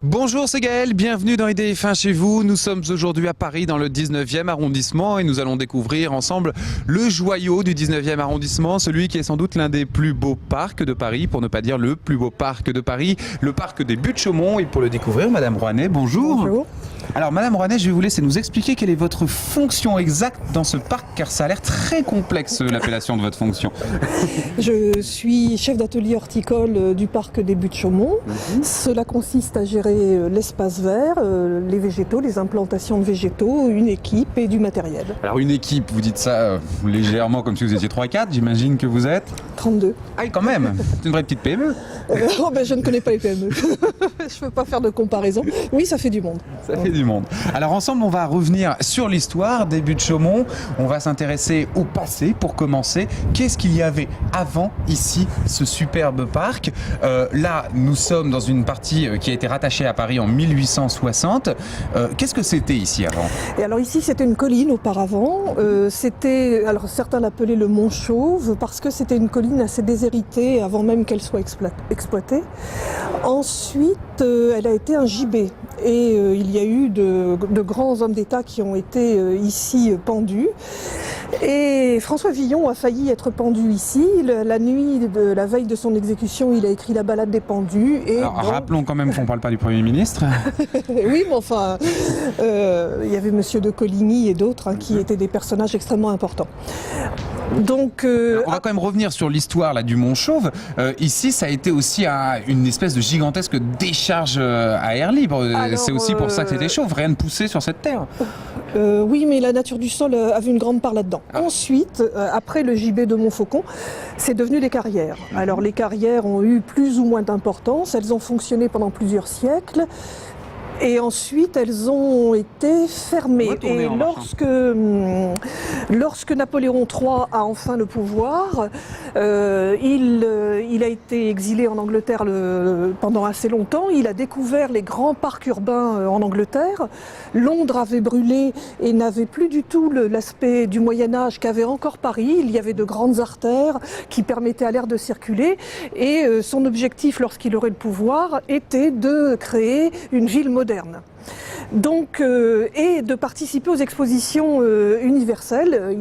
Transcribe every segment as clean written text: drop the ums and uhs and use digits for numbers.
Bonjour, c'est Gaël, bienvenue dans IDF1 chez vous. Nous sommes aujourd'hui à Paris dans le 19e arrondissement et nous allons découvrir ensemble le joyau du 19e arrondissement, celui qui est sans doute l'un des plus beaux parcs de Paris, pour ne pas dire le plus beau parc de Paris, le parc des Buttes-Chaumont. Et pour le découvrir, Madame Rouanet, bonjour. Bonjour. Alors Madame Rouanet, je vais vous laisser nous expliquer quelle est votre fonction exacte dans ce parc, car ça a l'air très complexe l'appellation de votre fonction. Je suis chef d'atelier horticole du parc des Buttes-Chaumont. Cela consiste à gérer l'espace vert, les végétaux, les implantations de végétaux, une équipe et du matériel. Alors une équipe, vous dites ça légèrement comme si vous étiez 3-4, j'imagine que vous êtes 32. Ah quand même, c'est une vraie petite PME. Je ne connais pas les PME. Je ne peux pas faire de comparaison. Oui, ça fait du monde. Ça fait du monde. Alors ensemble, on va revenir sur l'histoire des Buttes-Chaumont. On va s'intéresser au passé pour commencer. Qu'est-ce qu'il y avait avant ici, ce superbe parc? Là, nous sommes dans une partie qui a été rattachée à Paris en 1860. Qu'est-ce que c'était ici avant? Et alors ici, c'était une colline auparavant. Alors certains l'appelaient le Mont Chauve parce que c'était une colline assez déshéritée avant même qu'elle soit exploitée. Ensuite, elle a été un gibet et il y a eu de grands hommes d'État qui ont été ici pendus. Et François Villon a failli être pendu ici. La nuit de la veille de son exécution, il a écrit la Ballade des pendus. Et alors, rappelons quand même qu'on ne parle pas du Premier ministre. Oui, mais enfin, il y avait Monsieur de Coligny et d'autres qui étaient des personnages extrêmement importants. Donc, on va quand même revenir sur l'histoire là, du Mont Chauve. Ici, ça a été aussi une espèce de gigantesque décharge à air libre. C'est aussi pour ça que c'était chauve. Rien ne poussait sur cette terre. Oui, mais la nature du sol avait une grande part là-dedans. Ensuite, après le gibet de Montfaucon, c'est devenu des carrières. Alors les carrières ont eu plus ou moins d'importance. Elles ont fonctionné pendant plusieurs siècles. Et ensuite, elles ont été fermées. Et lorsque Napoléon III a enfin le pouvoir, il a été exilé en Angleterre pendant assez longtemps. Il a découvert les grands parcs urbains en Angleterre. Londres avait brûlé et n'avait plus du tout l'aspect du Moyen-Âge qu'avait encore Paris. Il y avait de grandes artères qui permettaient à l'air de circuler. Et son objectif, lorsqu'il aurait le pouvoir, était de créer une ville moderne. Donc, et de participer aux expositions universelles.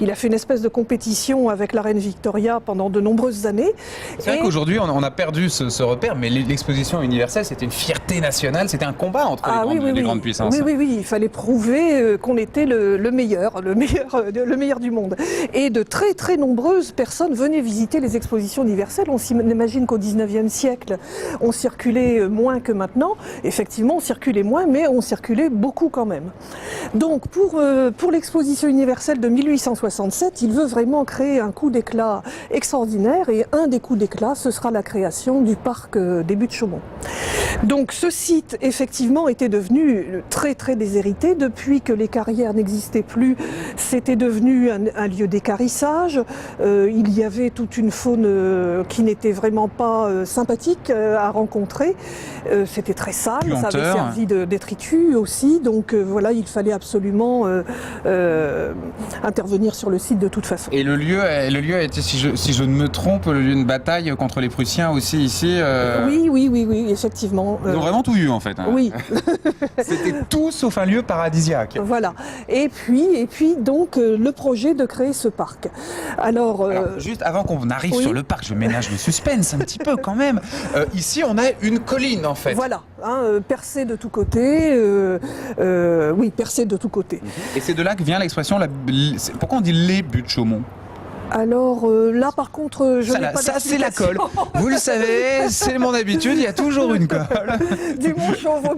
Il a fait une espèce de compétition avec la reine Victoria pendant de nombreuses années. C'est vrai qu'aujourd'hui, on a perdu ce repère, mais l'exposition universelle, c'était une fierté nationale, c'était un combat entre les grandes puissances. Oui, il fallait prouver qu'on était le meilleur du monde. Et de très très nombreuses personnes venaient visiter les expositions universelles. On s'imagine qu'au 19e siècle, on circulait moins que maintenant. Effectivement, on circulait moins, mais on circulait beaucoup quand même. Donc pour l'exposition universelle de 1867, il veut vraiment créer un coup d'éclat extraordinaire et un des coups d'éclat, ce sera la création du parc des Buttes-Chaumont. Donc ce site effectivement était devenu très très déshérité depuis que les carrières n'existaient plus. C'était devenu un lieu d'équarrissage. Il y avait toute une faune qui n'était vraiment pas sympathique à rencontrer. C'était très sale, ça avait servi de détritus aussi. Donc voilà, il fallait absolument intervenir sur le site de toute façon. Et le lieu a été, si je ne me trompe, le lieu de bataille contre les Prussiens aussi ici. Oui, effectivement. Ils ont vraiment tout eu en fait. Oui. C'était tout sauf un lieu paradisiaque. Voilà. Et puis donc le projet de créer ce parc. Alors juste avant qu'on arrive sur le parc, je ménage le suspense un petit peu quand même. Ici, on a une colline en fait. Voilà, percée de tous côtés. Percée de tous côtés. Et c'est de là que vient l'expression. Pourquoi on dit les Buttes-Chaumont? Alors là, par contre, je n'ai pas ça c'est la colle. Vous le savez, c'est mon habitude, il y a toujours une colle. Du Mont Chauve au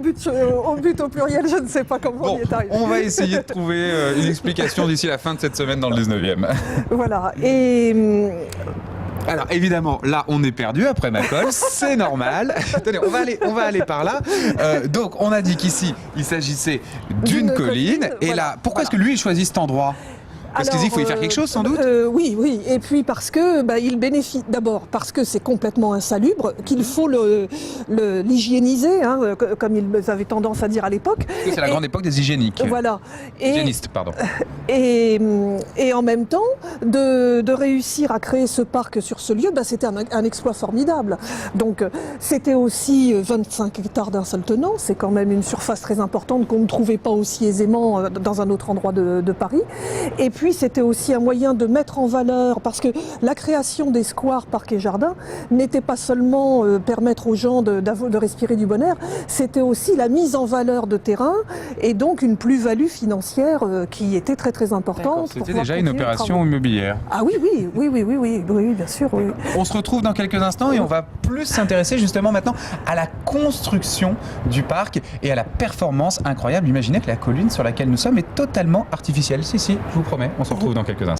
but au pluriel, je ne sais pas comment on y est arrivé. On va essayer de trouver une explication d'ici la fin de cette semaine dans le 19e. Voilà. Et alors évidemment, là on est perdu après ma colle, c'est normal. Attendez, on va aller par là. Donc on a dit qu'ici il s'agissait d'une colline. Et là, pourquoi est-ce que lui il choisit cet endroit? Parce qu'il faut y faire quelque chose, sans doute. Oui, oui. Et puis parce que il bénéficie d'abord parce que c'est complètement insalubre, qu'il faut l'hygiéniser, hein, comme ils avaient tendance à dire à l'époque. C'est la grande époque des hygiéniques. Voilà. Hygiénistes, pardon. Et en même temps, de réussir à créer ce parc sur ce lieu, c'était un exploit formidable. Donc c'était aussi 25 hectares d'un seul tenant, c'est quand même une surface très importante qu'on ne trouvait pas aussi aisément dans un autre endroit de Paris. Et puis c'était aussi un moyen de mettre en valeur, parce que la création des squares, parcs et jardins n'était pas seulement permettre aux gens de respirer du bon air, c'était aussi la mise en valeur de terrain et donc une plus-value financière qui était très très importante. C'était déjà une opération immobilière. Ah oui, bien sûr. Oui. On se retrouve dans quelques instants et on va plus s'intéresser justement maintenant à la construction du parc et à la performance incroyable. Imaginez que la colline sur laquelle nous sommes est totalement artificielle. Si, je vous promets, on se retrouve dans quelques instants.